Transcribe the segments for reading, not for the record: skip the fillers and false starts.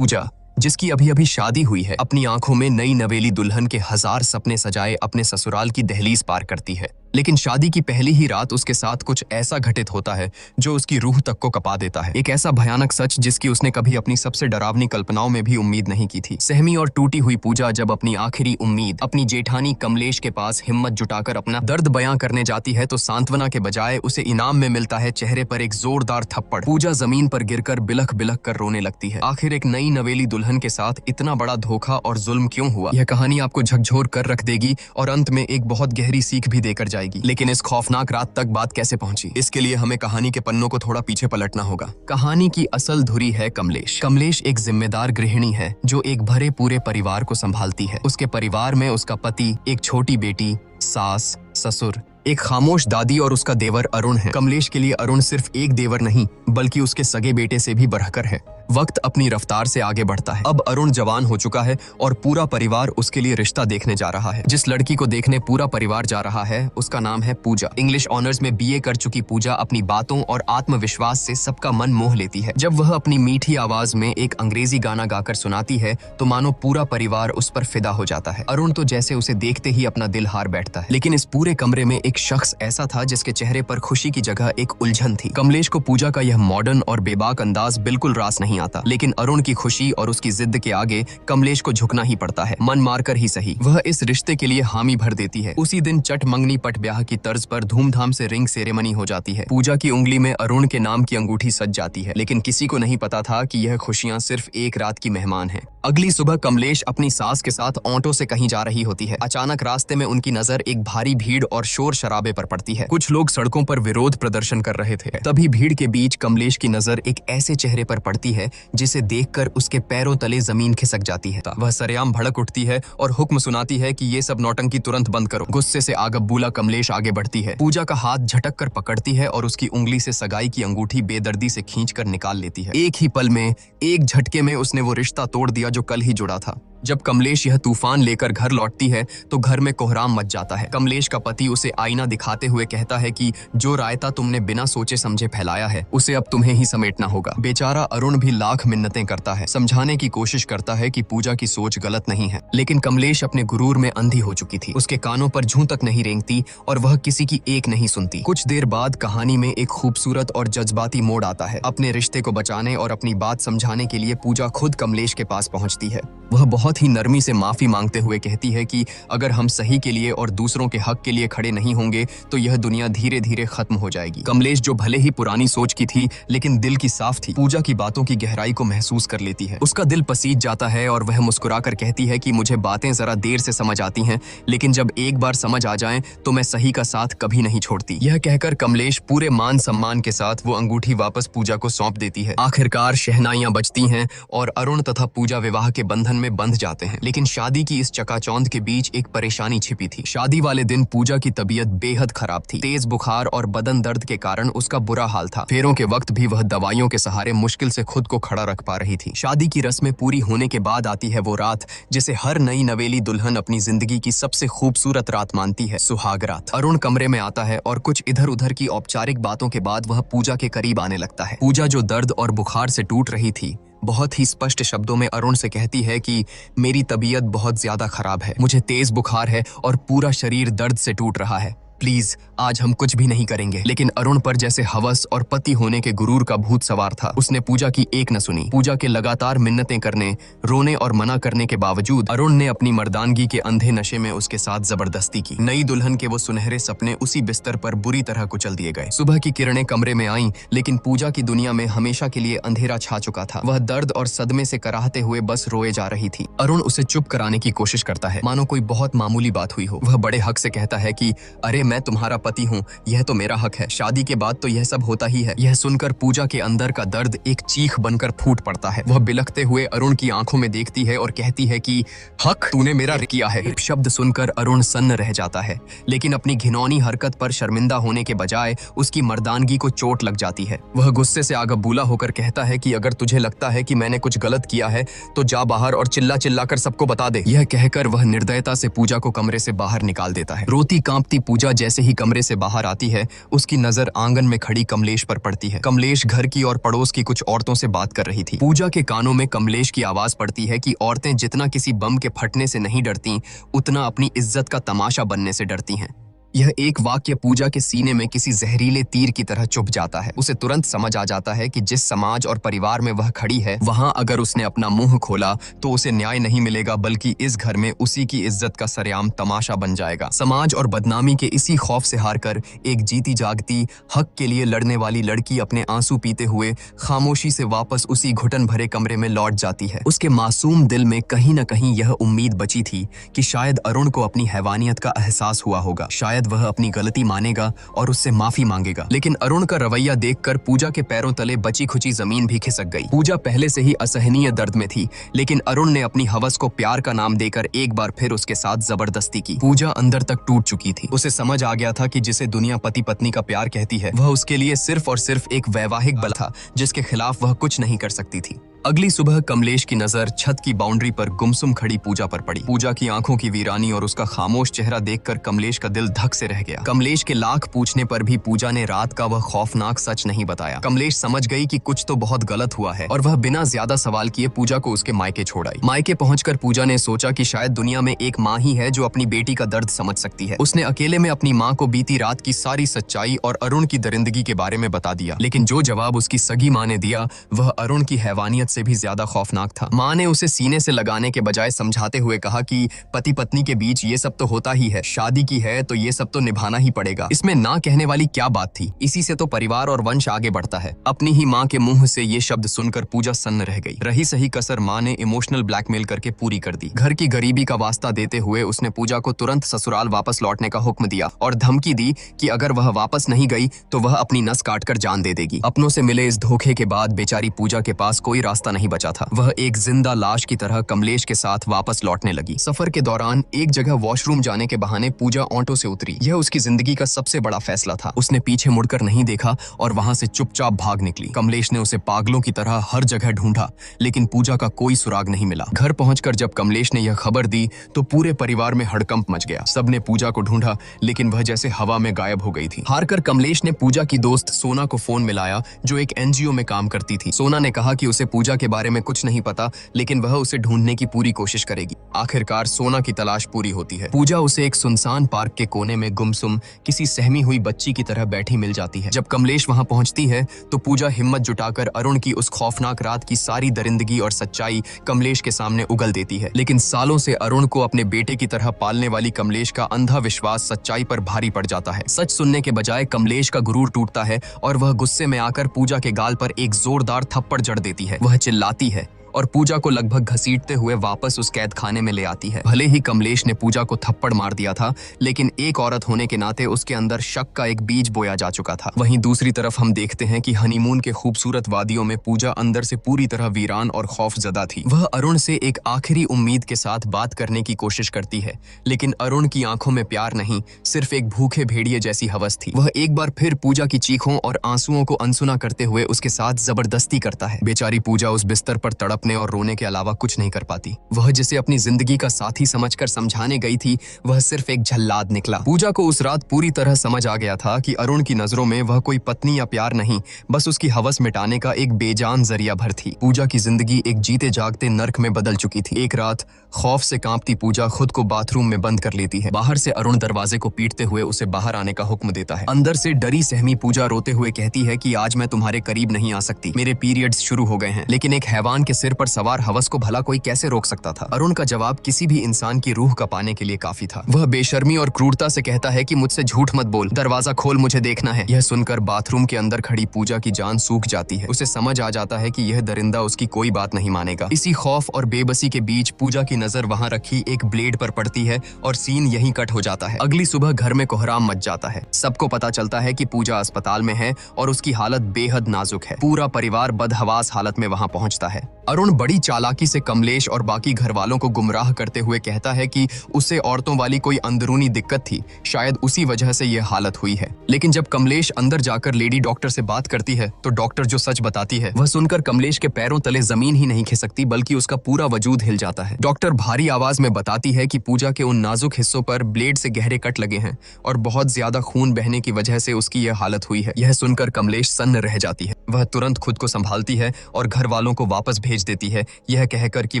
पूजा, जिसकी अभी अभी शादी हुई है, अपनी आंखों में नई नवेली दुल्हन के हजार सपने सजाए अपने ससुराल की दहलीज पार करती है। लेकिन शादी की पहली ही रात उसके साथ कुछ ऐसा घटित होता है जो उसकी रूह तक को कपा देता है। एक ऐसा भयानक सच जिसकी उसने कभी अपनी सबसे डरावनी कल्पनाओं में भी उम्मीद नहीं की थी। सहमी और टूटी हुई पूजा जब अपनी आखिरी उम्मीद अपनी जेठानी कमलेश के पास हिम्मत जुटाकर अपना दर्द बयां करने जाती है तो सांत्वना के बजाय उसे इनाम में मिलता है चेहरे पर एक जोरदार थप्पड़। पूजा जमीन पर गिरकर बिलख बिलख कर रोने लगती है। आखिर एक नई नवेली दुल्हन के साथ इतना बड़ा धोखा और जुल्म क्यों हुआ? यह कहानी आपको झकझोर कर रख देगी और अंत में एक बहुत गहरी सीख भी देकर जाएगी। लेकिन इस खौफनाक रात तक बात कैसे पहुंची, इसके लिए हमें कहानी के पन्नों को थोड़ा पीछे पलटना होगा। कहानी की असल धुरी है कमलेश। कमलेश एक जिम्मेदार गृहिणी है जो एक भरे पूरे परिवार को संभालती है। उसके परिवार में उसका पति, एक छोटी बेटी, सास, ससुर, एक खामोश दादी और उसका देवर अरुण है। कमलेश के लिए अरुण सिर्फ एक देवर नहीं बल्कि उसके सगे बेटे से भी बढ़कर है। वक्त अपनी रफ्तार से आगे बढ़ता है। अब अरुण जवान हो चुका है और पूरा परिवार उसके लिए रिश्ता देखने जा रहा है। जिस लड़की को देखने पूरा परिवार जा रहा है उसका नाम है पूजा। इंग्लिश ऑनर्स में बीए कर चुकी पूजा अपनी बातों और आत्मविश्वास से सबका मन मोह लेती है। जब वह अपनी मीठी आवाज में एक अंग्रेजी गाना गाकर सुनाती है तो मानो पूरा परिवार उस पर फिदा हो जाता है। अरुण तो जैसे उसे देखते ही अपना दिल हार बैठता है। लेकिन इस पूरे कमरे में एक शख्स ऐसा था जिसके चेहरे पर खुशी की जगह एक उलझन थी। कमलेश को पूजा का यह मॉडर्न और बेबाक अंदाज बिल्कुल रास नहीं आता, लेकिन अरुण की खुशी और उसकी जिद के आगे कमलेश को झुकना ही पड़ता है। मन मारकर ही सही, वह इस रिश्ते के लिए हामी भर देती है। उसी दिन चट मंगनी पट ब्याह की तर्ज पर धूमधाम से रिंग सेरेमनी हो जाती है। पूजा की उंगली में अरुण के नाम की अंगूठी सज जाती है, लेकिन किसी को नहीं पता था कि यह खुशियां सिर्फ एक रात की मेहमान हैं। अगली सुबह कमलेश अपनी सास के साथ ऑटो से कहीं जा रही होती है। अचानक रास्ते में उनकी नजर एक भारी भीड़ और शोर शराबे पर पड़ती है। कुछ लोग सड़कों पर विरोध प्रदर्शन कर रहे थे। तभी भीड़ के बीच कमलेश की नजर एक ऐसे चेहरे पर पड़ती है जिसे देखकर उसके पैरों तले जमीन खिसक जाती है। वह सरेआम भड़क उठती है और हुक्म सुनाती है कि ये सब नौटंकी तुरंत बंद करो। गुस्से से आगबूला कमलेश आगे बढ़ती है। पूजा का हाथ झटक कर पकड़ती है और उसकी उंगली से सगाई की अंगूठी बेदर्दी से खींचकर निकाल लेती है। एक ही पल में, एक झटके में उसने वो रिश्ता तोड़ दिया जो कल ही जुड़ा था। जब कमलेश यह तूफान लेकर घर लौटती है तो घर में कोहराम मच जाता है। कमलेश का पति उसे आईना दिखाते हुए कहता है कि जो रायता तुमने बिना सोचे समझे फैलाया है उसे अब तुम्हें ही समेटना होगा। बेचारा अरुण भी लाख मिन्नतें करता है, समझाने की कोशिश करता है कि पूजा की सोच गलत नहीं है, लेकिन कमलेश अपने गुरूर में अंधी हो चुकी थी। उसके कानों पर जूं तक नहीं रेंगती और वह किसी की एक नहीं सुनती। कुछ देर बाद कहानी में एक खूबसूरत और जज्बाती मोड़ आता है। अपने रिश्ते को बचाने और अपनी बात समझाने के लिए पूजा खुद कमलेश के पास पहुंचती है। वह बहुत ही नरमी से माफी मांगते हुए कहती है कि अगर हम सही के लिए और दूसरों के हक के लिए खड़े नहीं होंगे तो यह दुनिया धीरे धीरे खत्म हो जाएगी। कमलेश जो भले ही पुरानी सोच की थी लेकिन दिल की साफ थी, पूजा की बातों की गहराई को महसूस कर लेती है। उसका दिल पसीज जाता है और वह मुस्कुराकर कहती है कि मुझे बातें जरा देर से समझ आती हैं, लेकिन जब एक बार समझ आ जाएं तो मैं सही का साथ कभी नहीं छोड़ती। यह कहकर कमलेश पूरे मान सम्मान के साथ वो अंगूठी वापस पूजा को सौंप देती है। आखिरकार शहनाइयां बजती हैं और अरुण तथा पूजा विवाह के बंधन में बंध जाते हैं। लेकिन शादी की इस चकाचौंध के बीच एक परेशानी छिपी थी। शादी वाले दिन पूजा की तबीयत बेहद खराब थी। तेज बुखार और बदन दर्द के कारण उसका बुरा हाल था। फेरों के वक्त भी वह दवाइयों के सहारे मुश्किल से खुद को खड़ा रख पा रही थी। शादी की रस्में पूरी होने के बाद आती है वो रात जिसे हर नई नवेली दुल्हन अपनी जिंदगी की सबसे खूबसूरत रात मानती है, सुहाग रात। अरुण कमरे में आता है और कुछ इधर उधर की औपचारिक बातों के बाद वह पूजा के करीब आने लगता है। पूजा जो दर्द और बुखार से टूट रही थी बहुत ही स्पष्ट शब्दों में अरुण से कहती है कि मेरी तबीयत बहुत ज्यादा खराब है, मुझे तेज बुखार है और पूरा शरीर दर्द से टूट रहा है। प्लीज आज हम कुछ भी नहीं करेंगे। लेकिन अरुण पर जैसे हवस और पति होने के गुरूर का भूत सवार था। उसने पूजा की एक न सुनी। पूजा के लगातार मिन्नतें करने, रोने और मना करने के बावजूद अरुण ने अपनी मर्दानगी के अंधे नशे में उसके साथ जबरदस्ती की। नई दुल्हन के वो सुनहरे सपने उसी बिस्तर पर बुरी तरह कुचल दिए गए। सुबह की किरणें कमरे में आईं, लेकिन पूजा की दुनिया में हमेशा के लिए अंधेरा छा चुका था। वह दर्द और सदमे से कराहते हुए बस रोए जा रही थी। अरुण उसे चुप कराने की कोशिश करता है, मानो कोई बहुत मामूली बात हुई हो। वह बड़े हक से कहता है कि अरे मैं तुम्हारा पति हूँ, यह तो मेरा हक है। शादी के बाद तो यह सब होता ही है। यह सुनकर पूजा के अंदर का दर्द एक चीख बनकर फूट पड़ता है। वह बिलखते हुए अरुण की आंखों में देखती है और कहती है कि हक तूने मेरा किया है। शब्द सुनकर अरुण सन्न रह जाता है, लेकिन अपनी घिनौनी हरकत पर शर्मिंदा होने के बजाय उसकी मर्दानगी को चोट लग जाती है। वह गुस्से से आगबूला होकर कहता है कि अगर तुझे लगता है कि मैंने कुछ गलत किया है तो जा बाहर और चिल्ला चिल्लाकर सबको बता दे। यह कहकर वह निर्दयता से पूजा को कमरे से बाहर निकाल देता है। रोती कांपती पूजा जैसे ही कमरे से बाहर आती है, उसकी नजर आंगन में खड़ी कमलेश पर पड़ती है। कमलेश घर की और पड़ोस की कुछ औरतों से बात कर रही थी। पूजा के कानों में कमलेश की आवाज पड़ती है कि औरतें जितना किसी बम के फटने से नहीं डरती, उतना अपनी इज्जत का तमाशा बनने से डरती हैं। यह एक वाक्य पूजा के सीने में किसी जहरीले तीर की तरह चुभ जाता है। उसे तुरंत समझ आ जाता है कि जिस समाज और परिवार में वह खड़ी है, वहां अगर उसने अपना मुंह खोला तो उसे न्याय नहीं मिलेगा, बल्कि इस घर में उसी की इज्जत का सरेआम तमाशा बन जाएगा। समाज और बदनामी के इसी खौफ से हारकर एक जीती जागती हक के लिए लड़ने वाली लड़की अपने आंसू पीते हुए खामोशी से वापस उसी घुटन भरे कमरे में लौट जाती है। उसके मासूम दिल में कहीं न कहीं यह उम्मीद बची थी कि शायद अरुण को अपनी हैवानियत का एहसास हुआ होगा, शायद वह अपनी गलती मानेगा और उससे माफी मांगेगा। लेकिन अरुण का रवैया देखकर पूजा के पैरों तले बची खुची जमीन भी खिसक गई। पूजा पहले से ही असहनीय दर्द में थी, लेकिन अरुण ने अपनी हवस को प्यार का नाम देकर एक बार फिर उसके साथ जबरदस्ती की। पूजा अंदर तक टूट चुकी थी। उसे समझ आ गया था कि जिसे दुनिया पति पत्नी का प्यार कहती है, वह उसके लिए सिर्फ और सिर्फ एक वैवाहिक बल था, जिसके खिलाफ वह कुछ नहीं कर सकती थी। अगली सुबह कमलेश की नजर छत की बाउंड्री पर गुमसुम खड़ी पूजा पर पड़ी। पूजा की आंखों की वीरानी और उसका खामोश चेहरा देखकर कमलेश का दिल धक से रह गया। कमलेश के लाख पूछने पर भी पूजा ने रात का वह खौफनाक सच नहीं बताया। कमलेश समझ गई कि कुछ तो बहुत गलत हुआ है और वह बिना ज्यादा सवाल किए पूजा को उसके मायके छोड़ आई। मायके पहुंचकर पूजा ने सोचा कि शायद दुनिया में एक माँ ही है जो अपनी बेटी का दर्द समझ सकती है। उसने अकेले में अपनी माँ को बीती रात की सारी सच्चाई और अरुण की दरिंदगी के बारे में बता दिया। लेकिन जो जवाब उसकी सगी माँ ने दिया, वह अरुण की हैवानियत से भी ज्यादा खौफनाक था। माँ ने उसे सीने से लगाने के बजाय समझाते हुए कहा कि पति पत्नी के बीच ये सब तो होता ही है, शादी की है तो ये सब तो निभाना ही पड़ेगा। इसमें ना कहने वाली क्या बात थी, इसी से तो परिवार और वंश आगे बढ़ता है। अपनी ही माँ के मुंह से ये शब्द सुनकर पूजा सन्न रह गई। रही सही कसर माँ ने इमोशनल ब्लैकमेल करके पूरी कर दी। घर की गरीबी का वास्ता देते हुए उसने पूजा को तुरंत ससुराल वापस लौटने का हुक्म दिया और धमकी दी कि अगर वह वापस नहीं गई तो वह अपनी नस काटकर जान दे देगी। अपनों से मिले इस धोखे के बाद बेचारी पूजा के पास कोई रास्ता नहीं बचा था। वह एक जिंदा लाश की तरह कमलेश के साथ वापस लौटने लगी। सफर के दौरान एक जगह वॉशरूम जाने के बहाने पूजा ऑटो से उतरी। यह उसकी जिंदगी का सबसे बड़ा फैसला था। उसने पीछे मुड़कर नहीं देखा और वहां से चुपचाप भाग निकली। कमलेश ने उसे पागलों की तरह हर जगह ढूंढा, लेकिन पूजा का कोई सुराग नहीं मिला। घर पहुंचकर जब कमलेश ने यह खबर दी तो पूरे परिवार में हड़कंप मच गया। सबने पूजा को ढूंढा, लेकिन वह जैसे हवा में गायब हो गई थी। हारकर कमलेश ने पूजा की दोस्त सोना को फोन मिलाया, जो एक एनजीओ में काम करती थी। सोना ने कहा कि उसे पूजा के बारे में कुछ नहीं पता, लेकिन वह उसे ढूंढने की पूरी कोशिश करेगी। आखिरकार सोना की तलाश पूरी होती है। पूजा उसे एक सुनसान पार्क के कोने में गुमसुम किसी सहमी हुई बच्ची की तरह बैठी मिल जाती है। जब कमलेश वहां पहुंचती है तो पूजा हिम्मत जुटाकर अरुण की उस खौफनाक रात की सारी दरिंदगी और सच्चाई कमलेश के सामने उगल देती है। लेकिन सालों से अरुण को अपने बेटे की तरह पालने वाली कमलेश का अंधा विश्वास सच्चाई पर भारी पड़ जाता है। सच सुनने के बजाय कमलेश का गुरूर टूटता है और वह गुस्से में आकर पूजा के गाल पर एक जोरदार थप्पड़ जड़ देती है। वह चिल्लाती है और पूजा को लगभग घसीटते हुए वापस उस कैद खाने में ले आती है। भले ही कमलेश ने पूजा को थप्पड़ मार दिया था, लेकिन एक औरत होने के नाते उसके अंदर शक का एक बीज बोया जा चुका था। वहीं दूसरी तरफ हम देखते हैं कि हनीमून के खूबसूरत वादियों में पूजा अंदर से पूरी तरह वीरान और खौफजदा थी। वह अरुण से एक आखिरी उम्मीद के साथ बात करने की कोशिश करती है, लेकिन अरुण की आंखों में प्यार नहीं, सिर्फ एक भूखे भेड़िए जैसी हवस थी। वह एक बार फिर पूजा की चीखों और आंसुओं को अनसुना करते हुए उसके साथ जबरदस्ती करता है। बेचारी पूजा उस बिस्तर पर तड़पने और रोने के अलावा कुछ नहीं कर पाती। वह जिसे अपनी जिंदगी का साथी समझकर समझाने गई थी, वह सिर्फ एक झल्लाद निकला। पूजा को उस रात पूरी तरह समझ आ गया था कि अरुण की नजरों में वह कोई पत्नी या प्यार नहीं, बस उसकी हवस मिटाने का एक बेजान जरिया भर थी। पूजा की जिंदगी एक जीते जागते नर्क में बदल चुकी थी। एक रात खौफ से कांपती पूजा खुद को बाथरूम में बंद कर लेती है। बाहर से अरुण दरवाजे को पीटते हुए उसे बाहर आने का हुक्म देता है। अंदर से डरी सहमी पूजा रोते हुए कहती है कि आज मैं तुम्हारे करीब नहीं आ सकती, मेरे पीरियड्स शुरू हो गए हैं। लेकिन एक हैवान के सिर पर सवार हवस को भला कोई कैसे रोक सकता था? अरुण का जवाब किसी भी इंसान की रूह का पाने के लिए काफी था। वह बेशर्मी और क्रूरता से कहता है कि मुझसे झूठ मत बोल, दरवाजा खोल, मुझे देखना है। यह सुनकर बाथरूम के अंदर खड़ी पूजा की जान सूख जाती है। उसे समझ आ जाता है कि यह दरिंदा उसकी कोई बात नहीं मानेगा। इसी खौफ और बेबसी के बीच पूजा की नजर वहां रखी एक ब्लेड पर पड़ती है और सीन यहीं कट हो जाता है। अगली सुबह घर में कोहराम मच जाता है। सबको पता चलता है कि पूजा अस्पताल में है और उसकी हालत बेहद नाजुक है। पूरा परिवार बदहवास हालत में वहां पहुंचता है। अरुण अरुण बड़ी चालाकी से कमलेश और बाकी घर वालों को गुमराह करते हुए कहता है कि उसे औरतों वाली कोई अंदरूनी दिक्कत थी, शायद उसी वजह से यह हालत हुई है। लेकिन जब कमलेश अंदर जाकर लेडी डॉक्टर से बात करती है तो डॉक्टर जो सच बताती है वह सुनकर कमलेश के पैरों तले जमीन ही नहीं खिसकती बल्कि उसका पूरा वजूद हिल जाता है। डॉक्टर भारी आवाज में बताती है कि पूजा के उन नाजुक हिस्सों पर ब्लेड से गहरे कट लगे हैं और बहुत ज्यादा खून बहने की वजह से उसकी यह हालत हुई है। यह सुनकर कमलेश सन्न रह जाती है। वह तुरंत खुद को संभालती है और घर वालों को वापस भेज देती है, यह कहकर कि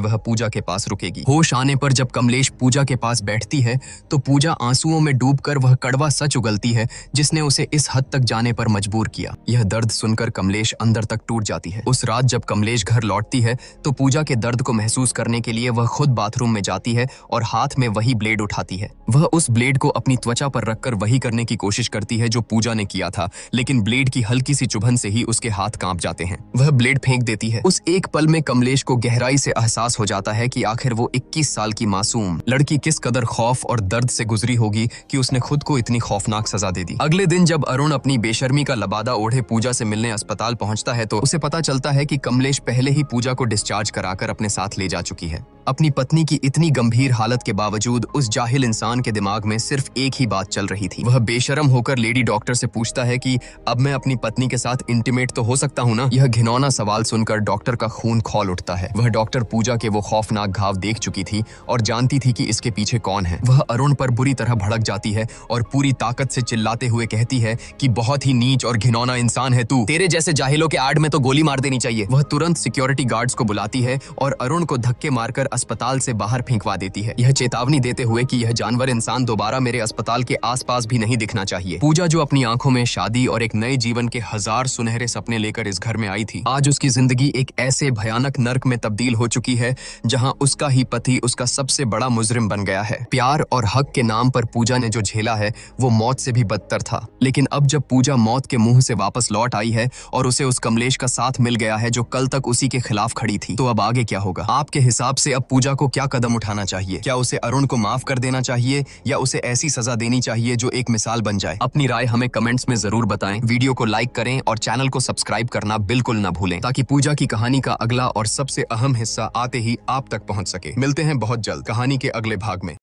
वह पूजा के पास रुकेगी। होश आने पर जब कमलेश पूजा के पास बैठती है तो पूजा आंसुओं में डूबकर वह कड़वा सच उगलती है जिसने उसे इस हद तक जाने पर मजबूर किया। यह दर्द सुनकर कमलेश अंदर तक टूट जाती है। उस रात जब कमलेश घर लौटती है तो पूजा के दर्द को महसूस करने के लिए वह खुद बाथरूम में जाती है और हाथ में वही ब्लेड उठाती है। वह उस ब्लेड को अपनी त्वचा पर रखकर वही करने की कोशिश करती है जो पूजा ने किया था, लेकिन ब्लेड की हल्की सी चुभन से ही उसके हाथ कांप जाते हैं। वह ब्लेड फेंक देती है। उस एक पल में कमलेश को गहराई से एहसास हो जाता है कि आखिर वो 21 साल की मासूम लड़की किस कदर खौफ और दर्द से गुजरी होगी कि उसने खुद को इतनी खौफनाक सजा दे दी। अगले दिन जब अरुण अपनी बेशर्मी का लबादा ओढ़े पूजा से मिलने अस्पताल पहुंचता है तो उसे पता चलता है कि कमलेश पहले ही पूजा को डिस्चार्ज कराकर अपने साथ ले जा चुकी है। अपनी पत्नी की इतनी गंभीर हालत के बावजूद उस जाहिल इंसान के दिमाग में सिर्फ एक ही बात चल रही थी। वह बेशर्म होकर लेडी डॉक्टर से पूछता है कि अब मैं अपनी पत्नी के साथ इंटीमेट तो हो सकता हूँ ना? यह घिनौना सवाल सुनकर डॉक्टर का खून खौल उठता है। वह डॉक्टर पूजा के वो खौफनाक घाव देख चुकी थी और जानती थी कि इसके पीछे कौन है। वह अरुण पर बुरी तरह भड़क जाती है और पूरी ताकत से चिल्लाते हुए कहती है कि बहुत ही नीच और घिनौना इंसान है तू, तेरे जैसे जाहिलों के आड़ में तो गोली मार देनी चाहिए। वह तुरंत सिक्योरिटी गार्ड्स को बुलाती है और अरुण को धक्के मारकर अस्पताल से बाहर फेंकवा देती है, यह चेतावनी देते हुए कि यह जानवर इंसान दोबारा मेरे अस्पताल के आसपास भी नहीं दिखना चाहिए। पूजा जो अपनी आंखों में शादी और एक नए जीवन के 1000 सुनहरे सपने लेकर इस घर में आई थी, आज उसकी जिंदगी एक ऐसे भयानक नर्क में तब्दील हो चुकी है जहां उसका ही पति उसका सबसे बड़ा मुजरिम बन गया है। प्यार और हक के नाम पर पूजा ने जो झेला है वो मौत से भी बदतर था, लेकिन अब जब पूजा मौत के मुंह से वापस लौट आई है और उसे उस कमलेश का साथ मिल गया है जो कल तक उसी के खिलाफ खड़ी थी, तो अब आगे क्या होगा? आपके हिसाब से अब पूजा को क्या कदम उठाना चाहिए? क्या उसे अरुण को माफ कर देना चाहिए या उसे ऐसी सजा देनी चाहिए जो एक मिसाल बन जाए? अपनी राय हमें कमेंट्स में जरूर बताएं। वीडियो को लाइक करें और चैनल को सब्सक्राइब करना बिल्कुल न भूलें ताकि पूजा की कहानी का अगला और सबसे अहम हिस्सा आते ही आप तक पहुंच सके। मिलते हैं बहुत जल्द कहानी के अगले भाग में।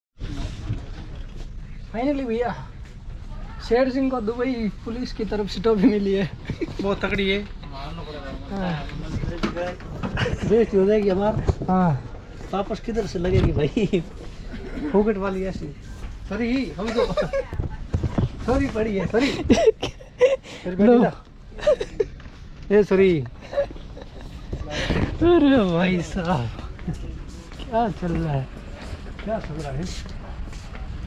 फाइनली भैया शेर सिंह को दुबई पुलिस की तरफ से टॉफी मिली है। बहुत तगड़ी है। बेस्ट हो जाएगी हमारा। हाँ वापस किधर से लगेगी भाई? फोकट वाली ऐसी। सॉरी हम तो सॉरी पड़ी है। सॉरी ए सॉरी। अरे भाई साहब क्या चल रहा है? क्या चल रहा है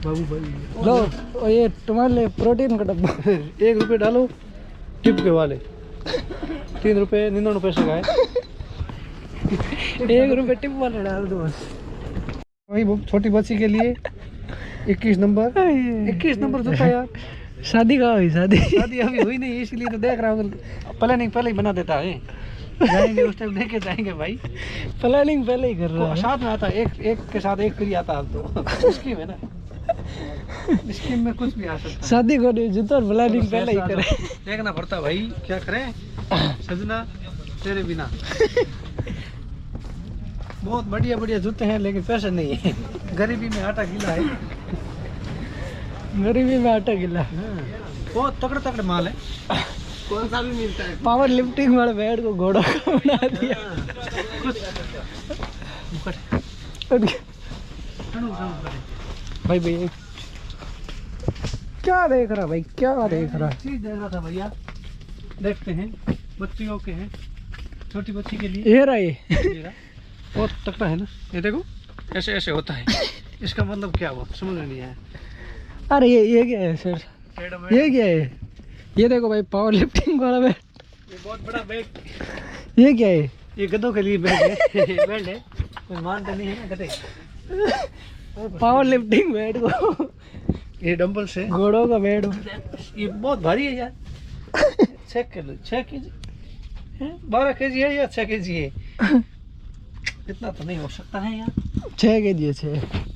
बाबू भाई? लो ये तुम्हारे लिए प्रोटीन का डब्बा। 1 रुपये डालो टिप के वाले। 3 रुपये 99 पैसे का है। 1 रुपये टिप वाले डाल दो बस। वही छोटी बच्ची के लिए 21 नंबर 21 नंबर जूता यार। शादी का हुई? शादी अभी हुई नहीं इसलिए तो देख रहा हूँ। प्लानिंग पहले ही बना देता है। जाएंगे उस टाइम लेके जाएंगे भाई। प्लानिंग पहले ही कर रहा है। साथ में आता एक के साथ एक फ्री आता तो स्कीम है ना। स्कीम में कुछ भी आ सकता है। शादी को जूता और प्लानिंग पहले ही करे। देखना पड़ता भाई क्या करें सजना तेरे बिना। बहुत बढ़िया बढ़िया जूते हैं लेकिन पैसे नहीं है। गरीबी में आटा गीला है। गरीबी में आटा गिला। बहुत तगड़े तगड़े माल है। कौन सा भी मिलता है। पावर लिफ्टिंग वाले बेड को घोड़ा का बना दिया। भाई भैया क्या देख रहा भाई? क्या देख रहा? चीज देख रहा था भैया। देखते हैं बच्चियों के हैं। छोटी बच्ची के लिए ये रहा ये बहुत तगड़ा है ना। ये देखो ऐसे ऐसे होता है। इसका मतलब क्या हुआ समझ में नहीं आया। अरे ये क्या है सर? ये क्या है? ये देखो भाई पावर लिफ्टिंग वाला बैग। ये बहुत बड़ा बैग। ये क्या है? ये गधों के लिए बैग है। बेल्ट है कोई मानता नहीं है ना गधे। पावर लिफ्टिंग बेड को ये डंबल से घोड़ों का बेड। ये बहुत भारी है यार। 6 किलो 6 केजी 12 केजी है या 6 केजी है? इतना तो नहीं हो सकता है यार। 6 kg है 6।